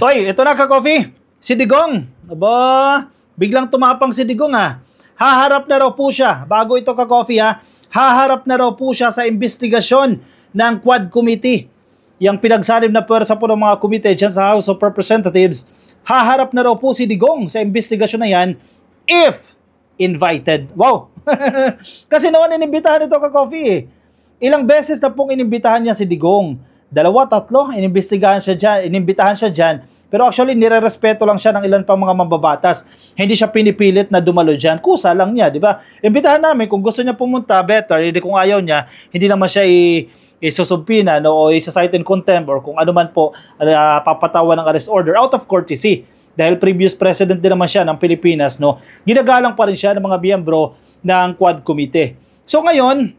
Oy, ito na ka-coffee. Si Digong. Aba, biglang tumapang si Digong ha. Haharap na raw po siya. Bago ito ka-coffee ha. Haharap na raw po siya sa investigasyon ng Quad Committee. Yang pinagsalim na pwersa po ng mga komite dyan sa House of Representatives. Haharap na raw po si Digong sa investigasyon na yan if invited. Wow! Kasi naman inimbitahan ito ka-coffee eh. Ilang beses na pong inimbitahan niya si Digong. 2, 3, inimbitahan siya dyan. Pero actually, nire-respeto lang siya ng ilan pang mga mambabatas. Hindi siya pinipilit na dumalo dyan. Kusa lang niya, di ba? Imbitahan namin, kung gusto niya pumunta, better. Hindi kung ayaw niya, hindi naman siya isusubpina no, o isa-cite in contempt or kung ano man po papatawan ng arrest order out of courtesy. Dahil previous president din naman siya ng Pilipinas, no, ginagalang pa rin siya ng mga miyembro ng Quad Committee. So ngayon,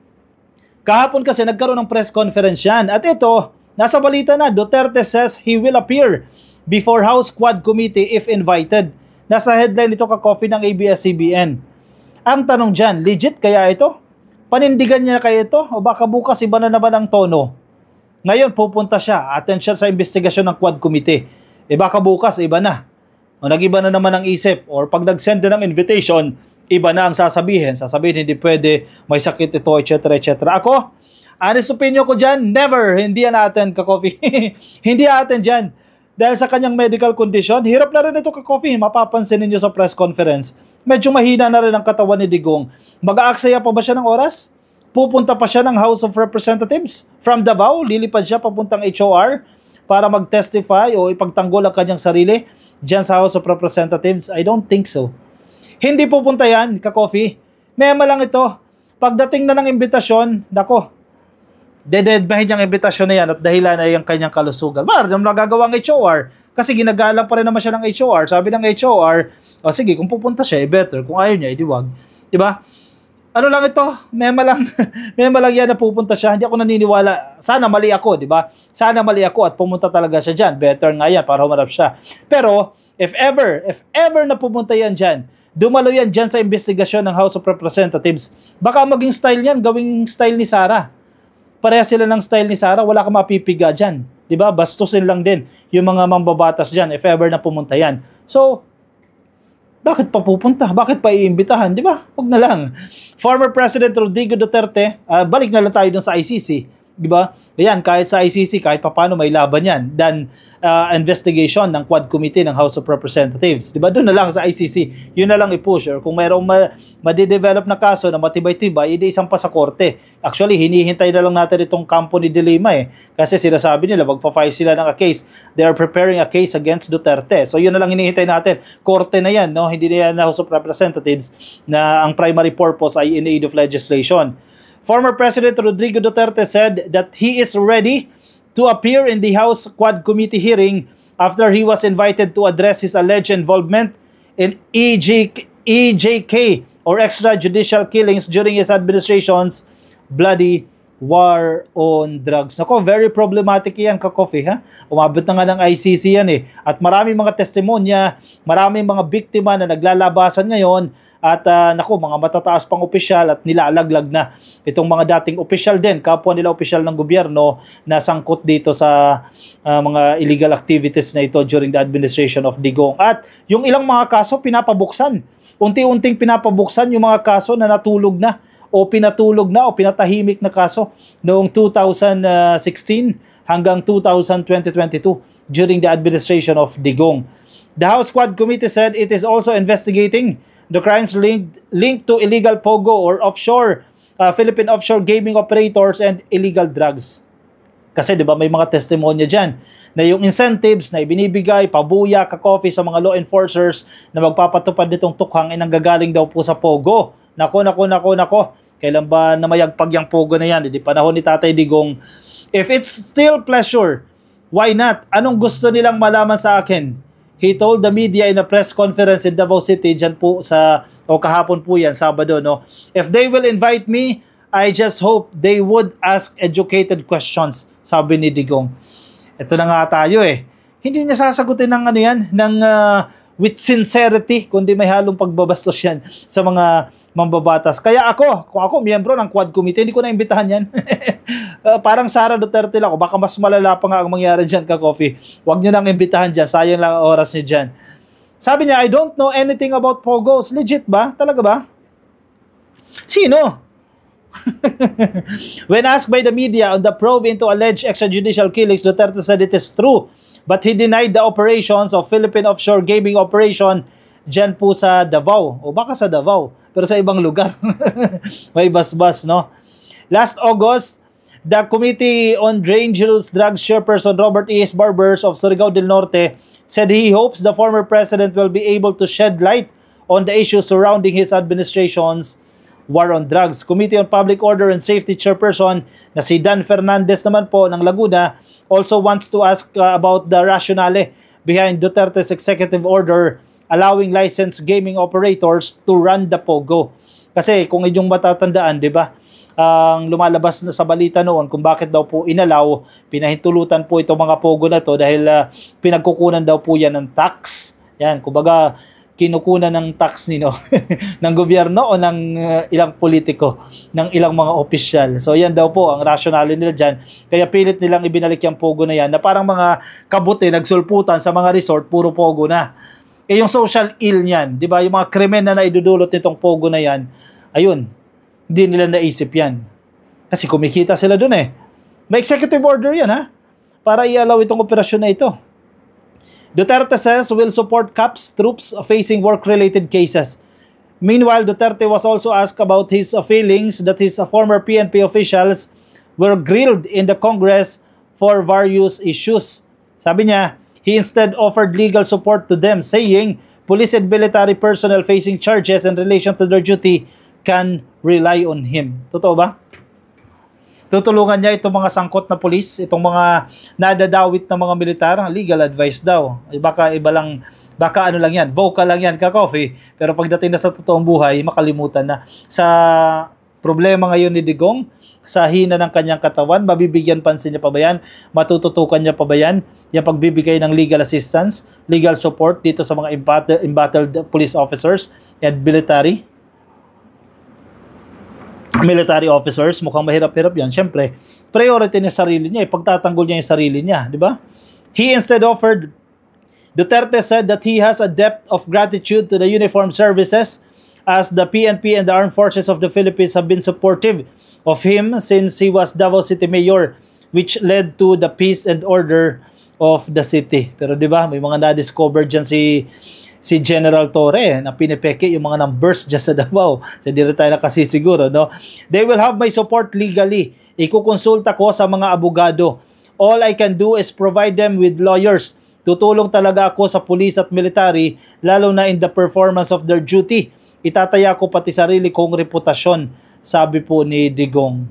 kahapon kasi nagkaroon ng press conference yan. At ito, nasa balita na, Duterte says he will appear before House Quad Committee if invited. Nasa headline ito ka-coffee ng ABS-CBN. Ang tanong dyan, legit kaya ito? Panindigan niya kaya ito? O baka bukas iba na naman ang tono? Ngayon pupunta siya, attend siya sa investigasyon ng Quad Committee. Baka bukas iba na. O nag-iba na naman ang isip. Or pag nag-send na ng invitation, iba na ang sasabihin. Sasabihin hindi pwede, may sakit ito, etc. etc. Ako, honest opinion ko dyan, never, hindi yan attend ka-coffee. Hindi attend dyan. Dahil sa kanyang medical condition, hirap na rin ito ka-coffee. Mapapansin ninyo sa press conference. Medyo mahina na rin ang katawan ni Digong. Mag-aaksaya pa ba siya ng oras? Pupunta pa siya ng House of Representatives? From Davao, lilipad siya papuntang HOR para mag-testify o ipagtanggol ang kanyang sarili dyan sa House of Representatives? I don't think so. Hindi pupunta yan, ka-coffee. Mema lang ito. Pagdating na ng imbitasyon, nako, dededmahin niyang imbitasyon na yan at dahilan na yung kanyang kalusugan. Maraming nagagawa ng HOR kasi ginagalang pa rin naman siya ng HOR. Sabi ng HOR, o sige, kung pupunta siya, better. Kung ayaw niya, wag. Diba? Ano lang ito? Mema lang. Mema lang yan na pupunta siya. Hindi ako naniniwala. Sana mali ako, diba? Sana mali ako at pumunta talaga siya dyan. Better nga yan para humarap siya. Pero, if ever na pumunta yan dyan, dumalo yan dyan sa investigasyon ng House of Representatives, baka maging style yan, gawing style ni Sara. Pareha sila ng style ni Sara, wala ka mapipiga dyan. Diba? Bastusin lang din yung mga mambabatas dyan if ever na pumunta yan. So, bakit pa pupunta? Bakit pa iimbitahan? Diba? Huwag na lang. Former President Rodrigo Duterte, balik na lang tayo dun sa ICC. Diba? Ayan, kahit sa ICC, kahit papano may laban yan. Dan investigation ng Quad Committee ng House of Representatives. Diba? Doon na lang sa ICC. Yun na lang i-push. Or kung mayroong madidevelop na kaso na matibay-tibay, hindi isang pa sa korte. Actually, hinihintay na lang natin itong kampo ni De Lima eh. Kasi sinasabi nila, magpa-file sila ng a case. They are preparing a case against Duterte. So yun na lang hinihintay natin. Korte na yan, no? Hindi na yan na House of Representatives na ang primary purpose ay in aid of legislation. Former President Rodrigo Duterte said that he is ready to appear in the House Quad Committee hearing after he was invited to address his alleged involvement in EJK or extrajudicial killings during his administration's bloody war on drugs. Nako, very problematic yan ka-coffee ha. Umabot na nga ng ICC yan eh. At maraming mga testimonya, maraming mga biktima na naglalabasan ngayon. At naku, mga matataas pang opisyal at nilalaglag na itong mga dating opisyal din, kapwa nila opisyal ng gobyerno na sangkot dito sa mga illegal activities na ito during the administration of Digong. At yung ilang mga kaso pinapabuksan. Unti-unting pinapabuksan yung mga kaso na natulog na o pinatulog na o pinatahimik na kaso noong 2016 hanggang 2022 during the administration of Digong. The House Quad Committee said it is also investigating the crimes linked to illegal pogo or offshore Philippine offshore gaming operators and illegal drugs. Kasi 'di ba may mga testimonya diyan na yung incentives na ibinibigay pabuya ka-coffee sa mga law enforcers na magpapatupad nitong tukhang ay nanggagaling daw po sa pogo. Nako. Kailan ba namayagpag yung pogo na yan? Hindi panahon ni Tatay Digong. If it's still pleasure, why not? Anong gusto nilang malaman sa akin? He told the media in a press conference in Davao City, dyan po kahapon po yan, Sabado, no? If they will invite me, I just hope they would ask educated questions, sabi ni Digong. Ito na nga tayo eh. Hindi niya sasagutin ng ano yan, with sincerity, kundi may halong pagbabastos yan sa mga mambabatas. Kaya kung ako miyembro ng Quad Committee, hindi ko na imbitahan yan. Parang Sara Duterte lang ako. Baka mas malala pa nga ang mangyari dyan, ka-coffee. Huwag nyo nang imbitahan dyan. Sayang lang ang oras nyo dyan. Sabi niya, I don't know anything about Pogos. Legit ba? Talaga ba? Sino? When asked by the media on the probe into alleged extrajudicial killings, Duterte said it is true. But he denied the operations of Philippine Offshore Gaming Operation dyan po sa Davao. O baka sa Davao, pero sa ibang lugar. May basbas, no? Last August, the Committee on Dangerous Drugs Chairperson Robert E.S. Barbers of Surigao del Norte said he hopes the former president will be able to shed light on the issues surrounding his administration's war on drugs. Committee on Public Order and Safety Chairperson na si Dan Fernandez naman po ng Laguna also wants to ask about the rationale behind Duterte's executive order allowing licensed gaming operators to run the Pogo. Kasi kung inyong matatandaan, di ba, ang lumalabas na sa balita noon kung bakit daw po inalaw, pinahintulutan po itong mga Pogo na to dahil pinagkukunan daw po yan ng tax. Yan, kumbaga kinukunan ng tax nino ng gobyerno o ng ilang politiko, ng ilang mga opisyal. So yan daw po ang rationale nila dyan. Kaya pilit nilang ibinalik yung Pogo na yan na parang mga kabuti nagsulputan sa mga resort, puro Pogo na. Yung social ill niyan, di ba? Yung mga krimen na naidudulot nitong Pogo na yan, ayun, hindi nila naisip yan. Kasi kumikita sila dun eh. May executive order yan ha, para i-allow itong operasyon na ito. Duterte says will support CAP's troops facing work-related cases. Meanwhile, Duterte was also asked about his feelings that his former PNP officials were grilled in the Congress for various issues. Sabi niya, he instead offered legal support to them, saying police and military personnel facing charges in relation to their duty can rely on him. Totoo ba? Tutulungan niya itong mga sangkot na pulis, itong mga nadadawit na mga militar, legal advice daw. Baka iba lang, baka ano lang yan, vocal lang yan, ka-coffee. Pero pagdating na sa totoong buhay, makalimutan na. Sa problema ngayon ni Digong, sa hina ng kanyang katawan, mabibigyan pansin niya pa ba yan? Matututukan niya pa ba yan? Yung pagbibigay ng legal assistance, legal support dito sa mga embattled police officers and military officers, mukhang mahirap-hirap yan. Siyempre, priority niya sarili niya, pagtatanggol niya yung sarili niya, di ba? He instead offered, Duterte said that he has a debt of gratitude to the uniformed services as the PNP and the Armed Forces of the Philippines have been supportive of him since he was Davao City Mayor, which led to the peace and order of the city. Pero di ba, may mga na-discover dyan si General Torre na pinipeke yung mga numbers dyan sa Davao. So, di rin tayo nakasisiguro, no? They will have my support legally. Ikukonsulta ko sa mga abogado. All I can do is provide them with lawyers. Tutulong talaga ako sa police at military, lalo na in the performance of their duty. Itataya ko pati sarili kong reputasyon, sabi po ni Digong.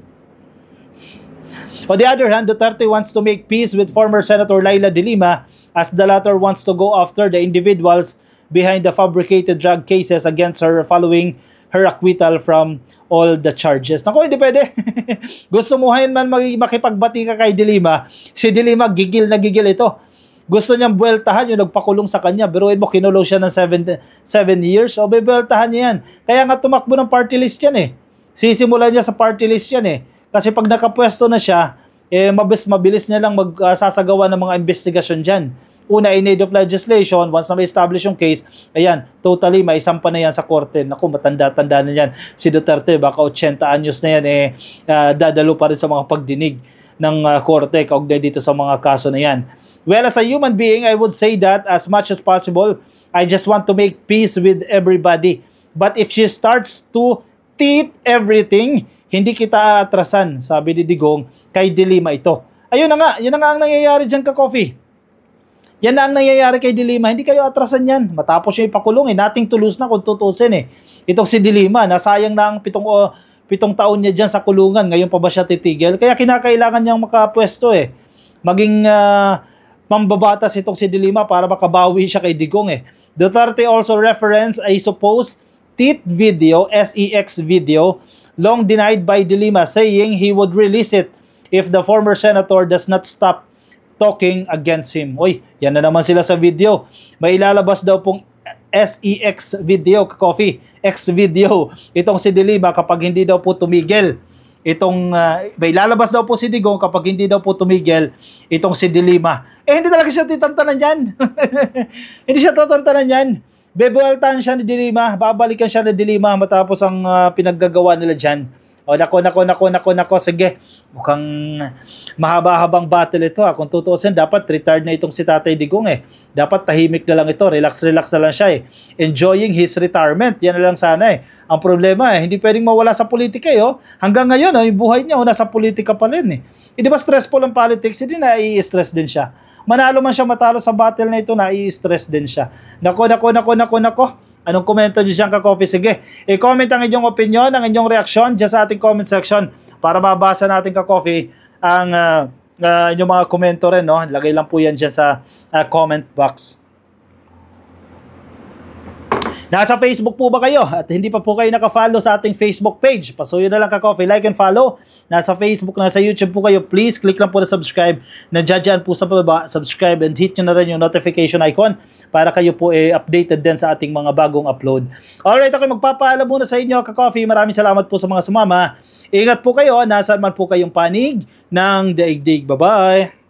On the other hand, Duterte wants to make peace with former Senator Laila De Lima as the latter wants to go after the individuals behind the fabricated drug cases against her following her acquittal from all the charges. Naku, hindi pwede. Gusto mo hayan man makipagbati ka kay De Lima, si De Lima gigil na gigil ito. Gusto niyang buweltahan yung nagpakulong sa kanya. Biruin mo, kinulong siya ng 7 years. O, buweltahan niya yan. Kaya nga tumakbo ng party list yan eh. Sisimulan niya sa party list yan eh. Kasi pag nakapwesto na siya, mabilis niya lang magsasagawa ng mga investigasyon dyan. Una, in aid of legislation, once na ma-establish yung case, ayan, totally, maisampa na yan sa korte. Naku, matanda-tanda na yan. Si Duterte, baka 80 anyos na yan, dadalo pa rin sa mga pagdinig ng korte kaugnay dito sa mga kaso na yan. Well, as a human being, I would say that as much as possible, I just want to make peace with everybody. But if she starts to teeth everything, hindi kita atrasan, sabi ni Digong kay De Lima ito. Ayun na nga, yun na nga ang nangyayari dyan, ka-coffee. Yan na ang nangyayari kay De Lima. Hindi kayo atrasan yan. Matapos yung ipakulong, nating tulos na kung tutusin Itong si De Lima, nasayang na ang 7 taon niya dyan sa kulungan. Ngayon pa ba siya titigil? Kaya kinakailangan niyang makapwesto Maging mambabatas itong si De Lima para makabawi siya kay Digong Duterte also referenced a supposed teeth video, SEX video, long denied by De Lima, saying he would release it if the former senator does not stop talking against him. Oy, yan na naman sila sa video. May ilalabas daw pong SEX video, ka-coffee. X video. Itong si Dilima kapag hindi daw po tumigil. May lalabas daw po si Digong kapag hindi daw po tumigil itong si Dilima. Hindi talaga siya titantanan yan. Hindi siya tatantanan yan. Bebualtahan siya ni Dilima, babalikan siya ni Dilima matapos ang pinaggagawa nila dyan. Nako, sige. Mukhang mahaba-habang battle ito. Kung tutuusin, dapat retired na itong si Tatay Digong Dapat tahimik na lang ito. Relax na lang siya Enjoying his retirement. Yan na lang sana Ang problema hindi pwedeng mawala sa politika Hanggang ngayon, yung buhay niya, nasa politika pa rin Hindi ba stressful ang politics? Hindi nai-stress din siya. Manalo man siya matalo sa battle na ito, nai-stress din siya. Nako. Anong komento nyo dyan, ka-coffee? Sige, i-comment ang inyong opinion, ang inyong reaksyon dyan sa ating comment section para mabasa natin, ka-coffee, ang inyong mga komento rin. Lagay lang po yan dyan sa comment box. Nasa Facebook po ba kayo? At hindi pa po kayo naka-follow sa ating Facebook page? Pasuyo na lang, ka-coffee, like and follow. Nasa Facebook, nasa YouTube po kayo. Please click lang po na subscribe. Nandiyan po sa baba, subscribe and hit nyo na rin yung notification icon para kayo po updated din sa ating mga bagong upload. Alright, ako magpapaalam muna sa inyo, ka-coffee. Maraming salamat po sa mga sumama. Ingat po kayo, nasaan man po kayong panig ng daigdig. Bye-bye!